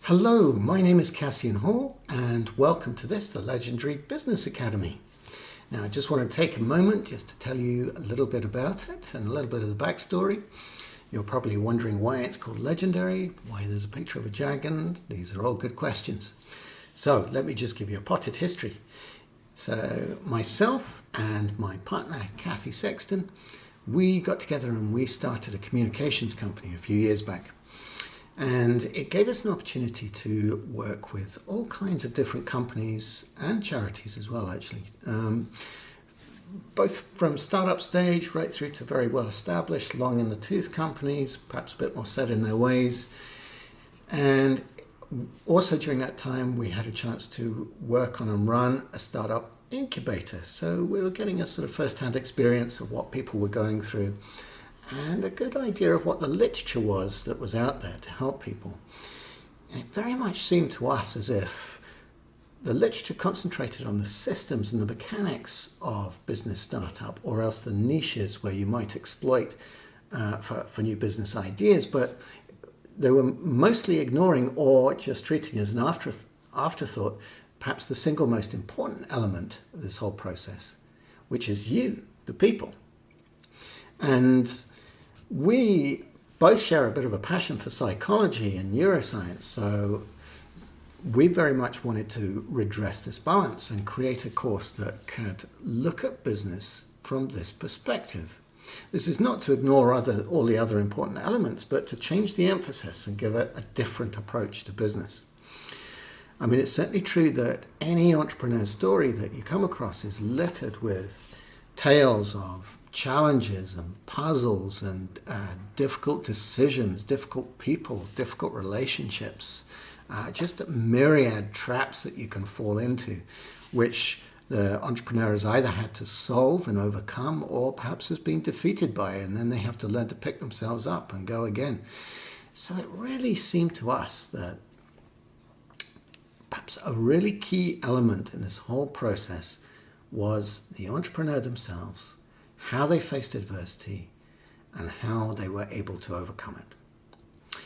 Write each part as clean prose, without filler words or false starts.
Hello, my name is Cassian Hall and welcome to the Legendary Business Academy. Now I just want to take a moment just to tell you a little bit about it and a little bit of the backstory. You're probably wondering why it's called Legendary, why there's a picture of a dragon. These are all good questions. So let me just give you a potted history. So myself and my partner Kathy Sexton, we got together and we started a communications company a few years back. And it gave us an opportunity to work with all kinds of different companies and charities as well, actually. Both from startup stage right through to very well established, long in the tooth companies, perhaps a bit more set in their ways. And also during that time, we had a chance to work on and run a startup incubator. So we were getting a sort of first-hand experience of what people were going through and a good idea of what the literature was that was out there to help people. And it very much seemed to us as if the literature concentrated on the systems and the mechanics of business startup, or else the niches where you might exploit for new business ideas, but they were mostly ignoring or just treating as an afterthought perhaps the single most important element of this whole process, which is you, the people. And we both share a bit of a passion for psychology and neuroscience, so we very much wanted to redress this balance and create a course that could look at business from this perspective. This is not to ignore all the other important elements, but to change the emphasis and give it a different approach to business. I mean, it's certainly true that any entrepreneur's story that you come across is littered with tales of challenges and puzzles and difficult decisions, difficult people, difficult relationships, just a myriad traps that you can fall into, which the entrepreneur has either had to solve and overcome or perhaps has been defeated by, and then they have to learn to pick themselves up and go again. So it really seemed to us that perhaps a really key element in this whole process was the entrepreneur themselves, how they faced adversity, and how they were able to overcome it.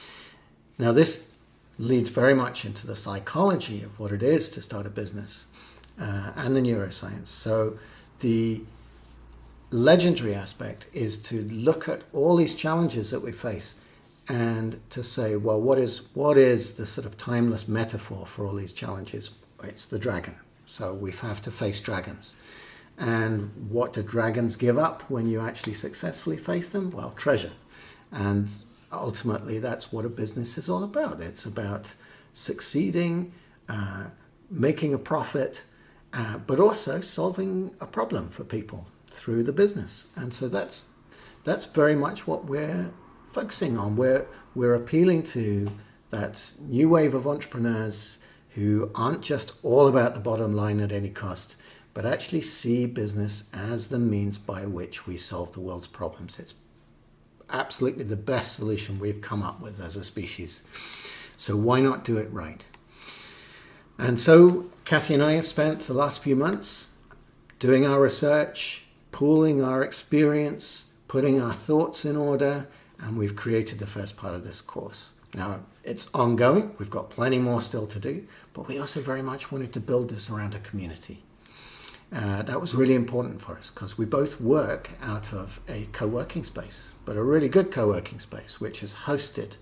Now this leads very much into the psychology of what it is to start a business and the neuroscience. So the legendary aspect is to look at all these challenges that we face and to say, well, what is the sort of timeless metaphor for all these challenges? It's the dragon. So we have to face dragons. And what do dragons give up when you actually successfully face them? Well, treasure. And ultimately, that's what a business is all about. It's about succeeding, making a profit, but also solving a problem for people through the business. And so that's very much what we're focusing on. We're appealing to that new wave of entrepreneurs who aren't just all about the bottom line at any cost, but actually see business as the means by which we solve the world's problems. It's absolutely the best solution we've come up with as a species. So why not do it right? And so Kathy and I have spent the last few months doing our research, pooling our experience, putting our thoughts in order, and we've created the first part of this course. Now, it's ongoing. We've got plenty more still to do, but we also very much wanted to build this around a community. That was really important for us because we both work out of a co-working space, but a really good co-working space, which is hosted,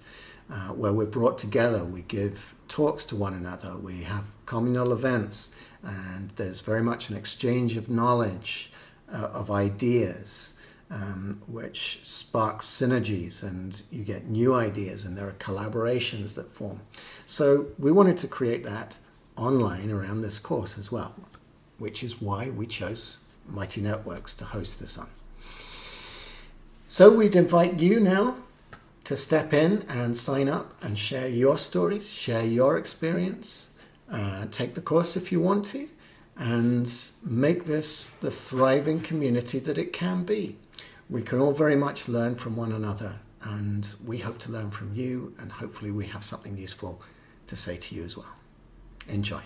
where we're brought together. We give talks to one another. We have communal events, and there's very much an exchange of knowledge, of ideas, which sparks synergies, and you get new ideas, and there are collaborations that form. So we wanted to create that online around this course as well, which is why we chose Mighty Networks to host this on. So we'd invite you now to step in and sign up and share your stories, share your experience, take the course if you want to, and make this the thriving community that it can be. We can all very much learn from one another, and we hope to learn from you, and hopefully we have something useful to say to you as well. Enjoy.